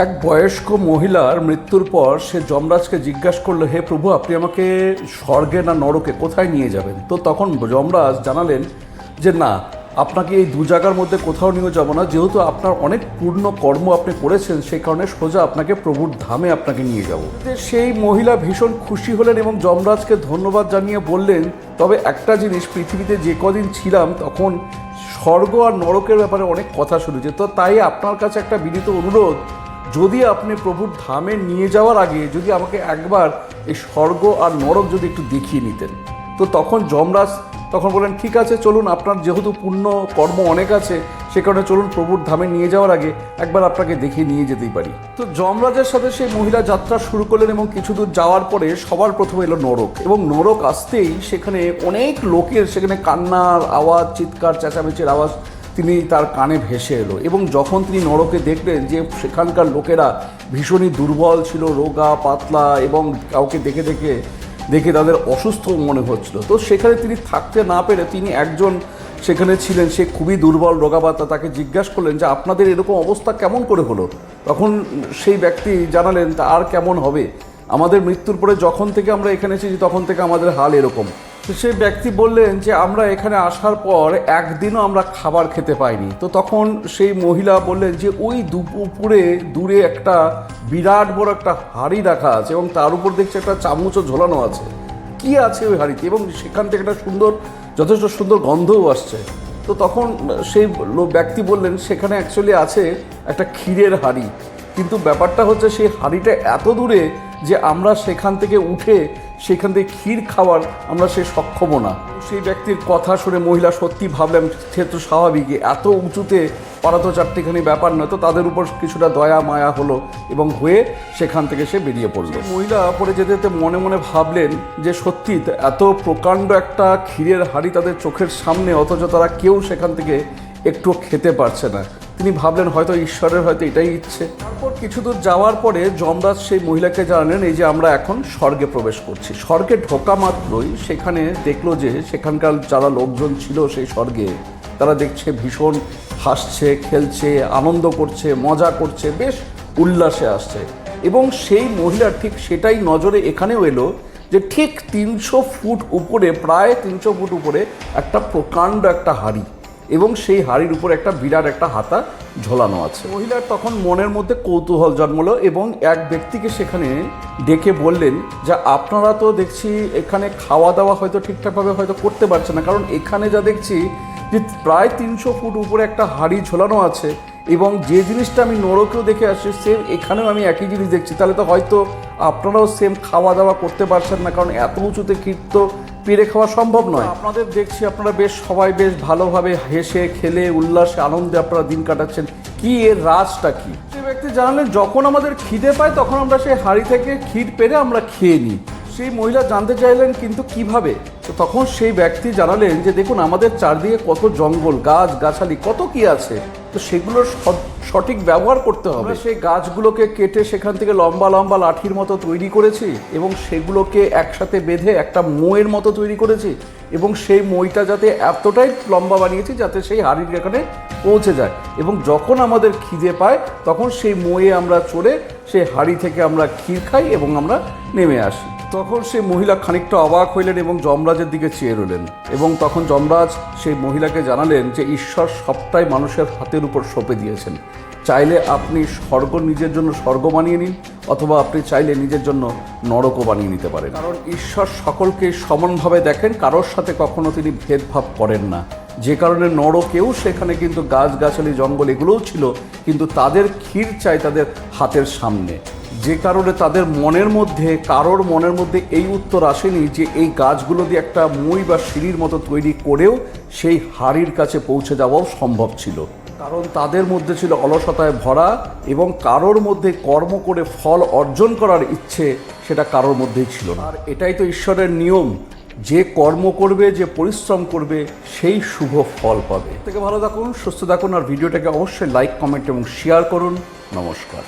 এক বয়স্ক মহিলার মৃত্যুর পর সে যমরাজকে জিজ্ঞাসা করলো, হে প্রভু, আপনি আমাকে স্বর্গে না নরকে কোথায় নিয়ে যাবেন? তো তখন যমরাজ জানালেন যে না, আপনাকে এই দু জায়গার মধ্যে কোথাও নিয়ে যাব না, যেহেতু আপনার অনেক পূর্ণ কর্ম আপনি করেছেন, সেই কারণে সোজা আপনাকে প্রভুর ধামে আপনাকে নিয়ে যাব। সেই মহিলা ভীষণ খুশি হলেন এবং যমরাজকে ধন্যবাদ জানিয়ে বললেন, তবে একটা জিনিস, পৃথিবীতে যে কদিন ছিলাম তখন স্বর্গ আর নরকের ব্যাপারে অনেক কথা শুনেছি, তো তাই আপনার কাছে একটা বিনীত অনুরোধ, যদি আপনি প্রভুর ধামে নিয়ে যাওয়ার আগে যদি আমাকে একবার এই স্বর্গ আর নরক যদি একটু দেখিয়ে নিতেন। তো তখন যমরাজ তখন বললেন, ঠিক আছে, চলুন, আপনার যেহেতু পুণ্য কর্ম অনেক আছে, সে কারণে চলুন, প্রভুর ধামে নিয়ে যাওয়ার আগে একবার আপনাকে দেখিয়ে নিয়ে যেতেই পারি। তো যমরাজের সাথে সেই মহিলা যাত্রা শুরু করলেন এবং কিছু দূর যাওয়ার পরে সবার প্রথমে এলো নরক, এবং নরক আসতেই সেখানে অনেক লোকের সেখানে কান্নার আওয়াজ, চিৎকার চেঁচামেচির আওয়াজ তিনি তার কানে ভেসে এলো। এবং যখন তিনি নরকে দেখলেন যে সেখানকার লোকেরা ভীষণই দুর্বল ছিল, রোগা পাতলা, এবং কাউকে দেখে দেখে তাদের অসুস্থ মনে হচ্ছিল, তো সেখানে তিনি থাকতে না পেরে তিনি একজন সেখানে ছিলেন, সে খুবই দুর্বল রোগাপাতা, তাকে জিজ্ঞাসা করলেন যে আপনাদের এরকম অবস্থা কেমন করে হলো? তখন সেই ব্যক্তি জানালেন, তা আর কেমন হবে, আমাদের মৃত্যুর পরে যখন থেকে আমরা এখানে এসেছি তখন থেকে আমাদের হাল এরকম। তো সেই ব্যক্তি বললেন যে আমরা এখানে আসার পর একদিনও আমরা খাবার খেতে পাইনি। তো তখন সেই মহিলা বললেন যে ওই দুপুরে দূরে একটা বিরাট বড় একটা হাঁড়ি রাখা আছে এবং তার উপর দেখছি একটা চামচও ঝোলানো আছে। কি আছে ওই হাঁড়িতে? এবং সেখান থেকে একটা যথেষ্ট সুন্দর গন্ধও আসছে। তো তখন সেই ব্যক্তি বললেন, সেখানে অ্যাকচুয়ালি আছে একটা ক্ষীরের হাঁড়ি, কিন্তু ব্যাপারটা হচ্ছে সেই হাঁড়িটা এত দূরে যে আমরা সেখান থেকে উঠে সেখান থেকে ক্ষীর খাওয়ার আমরা সে সক্ষমও না। সেই ব্যক্তির কথা শুনে মহিলা সত্যি ভাবলেন, সে তো স্বাভাবিক, এত উঁচুতে পারা তো চারটিখানি ব্যাপার নয়। তো তাদের উপর কিছুটা দয়া মায়া হলো এবং হয়ে সেখান থেকে সে বেরিয়ে পড়ল। মহিলা পরে যেতে যেতে মনে মনে ভাবলেন যে সত্যি এত প্রকাণ্ড একটা ক্ষীরের হাঁড়ি তাদের চোখের সামনে, অথচ তারা কেউ সেখান থেকে একটু খেতে পারছে না। তিনি ভাবলেন হয়তো ঈশ্বরের হয়তো এটাই ইচ্ছে। তারপর কিছু দূর যাওয়ার পরে যমরাজ সেই মহিলাকে জানালেন, এই যে আমরা এখন স্বর্গে প্রবেশ করছি। স্বর্গে ঢোকা মাত্রই সেখানে দেখলো যে সেখানকার যারা লোকজন ছিল সেই স্বর্গে, তারা দেখছে ভীষণ হাসছে, খেলছে, আনন্দ করছে, মজা করছে, বেশ উল্লাসে আসছে। এবং সেই মহিলার ঠিক সেটাই নজরে এখানেও এলো যে ঠিক 300 ফুট উপরে, প্রায় 300 ফুট উপরে একটা প্রকাণ্ড একটা হাঁড়ি, এবং সেই হাঁড়ির উপর একটা বিরাট একটা হাতা ঝোলানো আছে। মহিলার তখন মনের মধ্যে কৌতূহল জন্মলো এবং এক ব্যক্তিকে সেখানে ডেকে বললেন যে আপনারা তো দেখছি এখানে খাওয়া দাওয়া হয়তো ঠিকঠাকভাবে হয়তো করতে পারছে না, কারণ এখানে যা দেখছি যে প্রায় 300 ফুট উপরে একটা হাঁড়ি ঝোলানো আছে, এবং যে জিনিসটা আমি নরকেও দেখে আসছি সেম এখানেও আমি একই জিনিস দেখছি, তাহলে তো হয়তো আপনারাও সেম খাওয়া দাওয়া করতে পারছেন না, কারণ এত উঁচুতে ক্ষীর তো পেরে খাওয়া সম্ভব নয়। আপনাদের দেখছি আপনারা বেশ সবাই বেশ ভালোভাবে হেসে খেলে উল্লাসে আনন্দে আপনারা দিন কাটাচ্ছেন, কি এর রাজটা কি? সেই ব্যক্তি জানালেন, যখন আমাদের খিদে পায় তখন আমরা সেই হাঁড়ি থেকে ক্ষীর পেরে আমরা খেয়ে নিই। সেই মহিলা জানতে চাইলেন কিন্তু কিভাবে? তো তখন সেই ব্যক্তি জানালেন যে দেখুন, আমাদের চারদিকে কত জঙ্গল, গাছ গাছালি, কত কি আছে, তো সেগুলোর সঠিক ব্যবহার করতে হবে। সেই গাছগুলোকে কেটে সেখান থেকে লম্বা লম্বা লাঠির মতো তৈরি করেছি এবং সেগুলোকে একসাথে বেঁধে একটা মোয়ের মতো তৈরি করেছি, এবং সেই মইটা যাতে এতটাই লম্বা বানিয়েছি যাতে সেই হাঁড়ির এখানে পৌঁছে যায়, এবং যখন আমাদের খিদে পায় তখন সেই মইয়ে আমরা চড়ে সেই হাঁড়ি থেকে আমরা ক্ষীর খাই এবং আমরা নেমে আসি। তখন সেই মহিলা খানিকটা অবাক হইলেন এবং যমরাজের দিকে চেয়ে রইলেন, এবং তখন যমরাজ সেই মহিলাকে জানালেন যে ঈশ্বর সবটাই মানুষের হাতের উপর সঁপে দিয়েছেন, চাইলে আপনি স্বর্গ নিজের জন্য স্বর্গ বানিয়ে নিন, অথবা আপনি চাইলে নিজের জন্য নরকও বানিয়ে নিতে পারেন। কারণ ঈশ্বর সকলকে সমানভাবে দেখেন, কারোর সাথে কখনো তিনি ভেদভাব করেন না। যে কারণে নরকেও সেখানে কিন্তু গাছগাছালি জঙ্গল এগুলোও ছিল, কিন্তু তাদের ক্ষীর চাই তাদের হাতের সামনে। যে কারণে তাদের মনের মধ্যে, কারোর মনের মধ্যে এই উত্তর আসেনি যে এই গাছগুলো দিয়ে একটা মই বা সিঁড়ির মতো তৈরি করেও সেই হাঁড়ির কাছে পৌঁছে যাওয়াও সম্ভব ছিল, কারণ তাদের মধ্যে ছিল অলসতায় ভরা, এবং কারোর মধ্যে কর্ম করে ফল অর্জন করার ইচ্ছে সেটা কারোর মধ্যেই ছিল না। আর এটাই তো ঈশ্বরের নিয়ম, যে কর্ম করবে, যে পরিশ্রম করবে, সেই শুভ ফল পাবে। থেকে ভালো থাকুন, সুস্থ থাকুন, আর ভিডিওটাকে অবশ্যই লাইক, কমেন্ট এবং শেয়ার করুন। নমস্কার।